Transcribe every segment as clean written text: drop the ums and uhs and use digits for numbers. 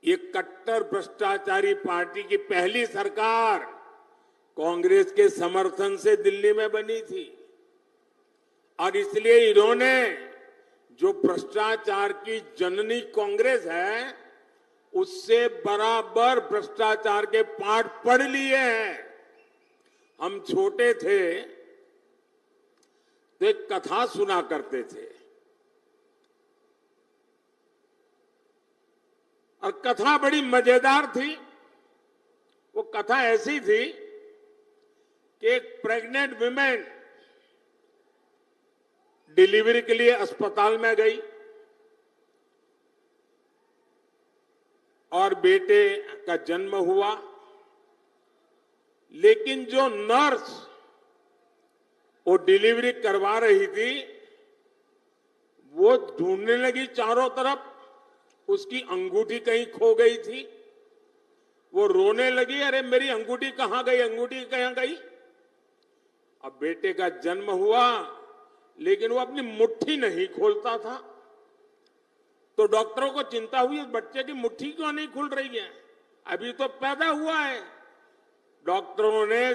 ये कट्टर भ्रष्टाचारी पार्टी की पहली सरकार कांग्रेस के समर्थन से दिल्ली में बनी थी और इसलिए इन्होंने जो भ्रष्टाचार की जननी कांग्रेस है उससे बराबर भ्रष्टाचार के पाठ पढ़ लिए हैं। हम छोटे थे तो एक कथा सुना करते थे और कथा बड़ी मजेदार थी। वो कथा ऐसी थी कि एक प्रेग्नेंट वुमेन डिलीवरी के लिए अस्पताल में गई और बेटे का जन्म हुआ, लेकिन जो नर्स वो डिलीवरी करवा रही थी वो ढूंढने लगी चारों तरफ, उसकी अंगूठी कहीं खो गई थी। वो रोने लगी, अरे मेरी अंगूठी कहां गई, अंगूठी कहां गई। अब बेटे का जन्म हुआ लेकिन वो अपनी मुट्ठी नहीं खोलता था, तो डॉक्टरों को चिंता हुई, बच्चे की मुट्ठी क्यों नहीं खुल रही है, अभी तो पैदा हुआ है। डॉक्टरों ने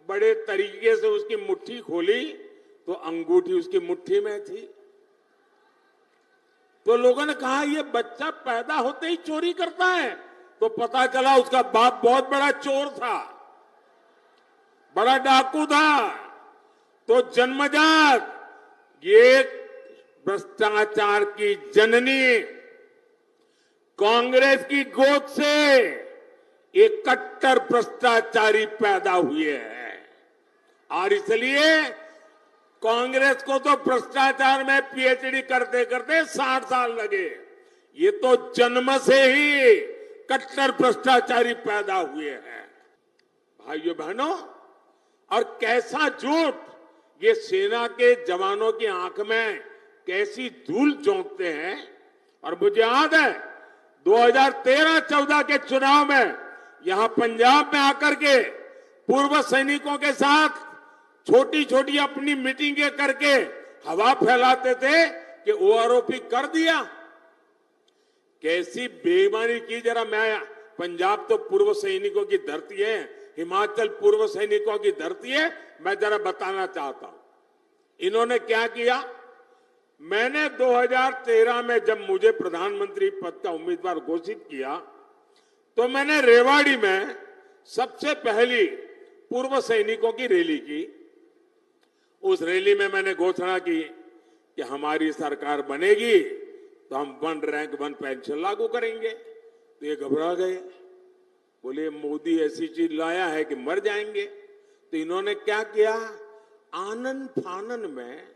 बड़े तरीके से उसकी मुट्ठी खोली तो अंगूठी उसकी मुट्ठी में थी। तो लोगों ने कहा ये बच्चा पैदा होते ही चोरी करता है, तो पता चला उसका बाप बहुत बड़ा चोर था, बड़ा डाकू था। तो जन्मजात ये भ्रष्टाचार की जननी कांग्रेस की गोद से एक कट्टर भ्रष्टाचारी पैदा हुए हैं और इसलिए कांग्रेस को तो भ्रष्टाचार में पीएचडी करते करते 60 साल लगे। ये तो जन्म से ही कट्टर भ्रष्टाचारी पैदा हुए हैं। भाइयों बहनों, और कैसा झूठ ये सेना के जवानों की आंख में कैसी धूल झोंकते हैं। और मुझे याद है 2013-14 के चुनाव में यहां पंजाब में आकर के पूर्व सैनिकों के साथ छोटी छोटी अपनी मीटिंगें करके हवा फैलाते थे कि ओआरओपी कर दिया। कैसी बेईमानी की, जरा मैं, पंजाब तो पूर्व सैनिकों की धरती है, हिमाचल पूर्व सैनिकों की धरती है, मैं जरा बताना चाहता हूं इन्होंने क्या किया। मैंने 2013 में जब मुझे प्रधानमंत्री पद का उम्मीदवार घोषित किया तो मैंने रेवाड़ी में सबसे पहली पूर्व सैनिकों की रैली की। उस रैली में मैंने घोषणा की कि हमारी सरकार बनेगी तो हम 1 रैंक 1 पेंशन लागू करेंगे। तो ये घबरा गए, बोले मोदी ऐसी चीज लाया है कि मर जाएंगे। तो इन्होंने क्या किया, आनन फानन में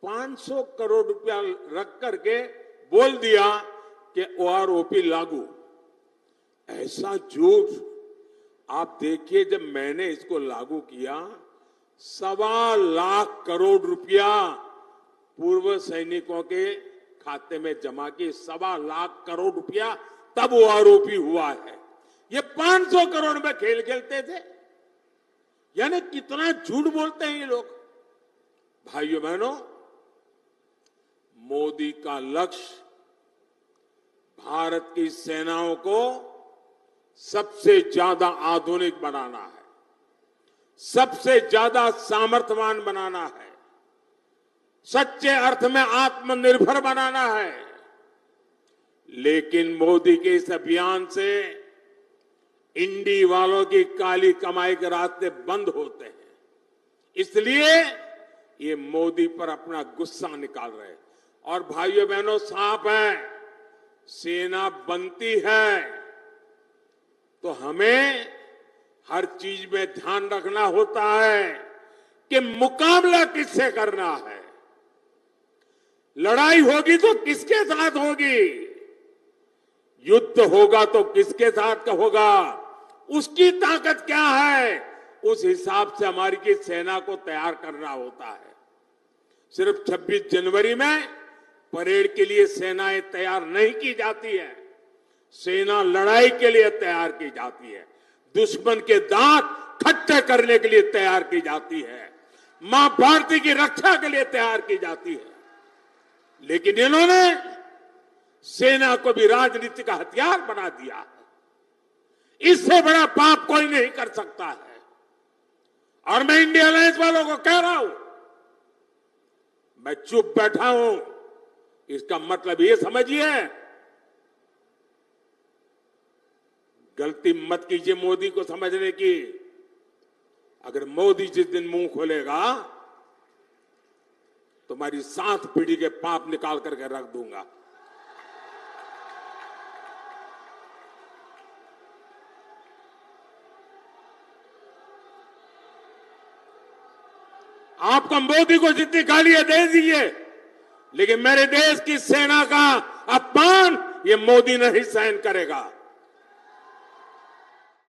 500 करोड़ रुपया रख करके बोल दिया कि ओआरओपी लागू। ऐसा झूठ आप देखिए, जब मैंने इसको लागू किया 1.25 लाख करोड़ रुपया पूर्व सैनिकों के खाते में जमा किए, 1.25 लाख करोड़ रुपया तब ओआरओपी हुआ है। ये 500 करोड़ में खेल खेलते थे। यानी कितना झूठ बोलते हैं ये लोग। भाइयों बहनों, मोदी का लक्ष्य भारत की सेनाओं को सबसे ज्यादा आधुनिक बनाना है, सबसे ज्यादा सामर्थ्यवान बनाना है, सच्चे अर्थ में आत्मनिर्भर बनाना है। लेकिन मोदी के इस अभियान से इंडी वालों की काली कमाई के रास्ते बंद होते हैं, इसलिए ये मोदी पर अपना गुस्सा निकाल रहे हैं। और भाइयों बहनों, साफ है, सेना बनती है तो हमें हर चीज में ध्यान रखना होता है कि मुकाबला किससे करना है। लड़ाई होगी तो किसके साथ होगी, युद्ध होगा तो किसके साथ का होगा, उसकी ताकत क्या है, उस हिसाब से हमारी की सेना को तैयार करना होता है। सिर्फ 26 जनवरी में परेड के लिए सेनाएं तैयार नहीं की जाती है, सेना लड़ाई के लिए तैयार की जाती है, दुश्मन के दांत खट्टे करने के लिए तैयार की जाती है, मां भारती की रक्षा के लिए तैयार की जाती है। लेकिन इन्होंने सेना को भी राजनीति का हथियार बना दिया है। इससे बड़ा पाप कोई नहीं कर सकता है। और मैं इंडिया अलायंस वालों को कह रहा हूं, मैं चुप बैठा हूं, इसका मतलब ये समझिए, गलती मत कीजिए मोदी को समझने की। अगर मोदी जिस दिन मुंह खोलेगा, तुम्हारी 7 पीढ़ी के पाप निकाल करके रख दूंगा। आपको मोदी को जितनी गालियां दे दीजिए, लेकिन मेरे देश की सेना का अपमान ये मोदी नहीं सहन करेगा।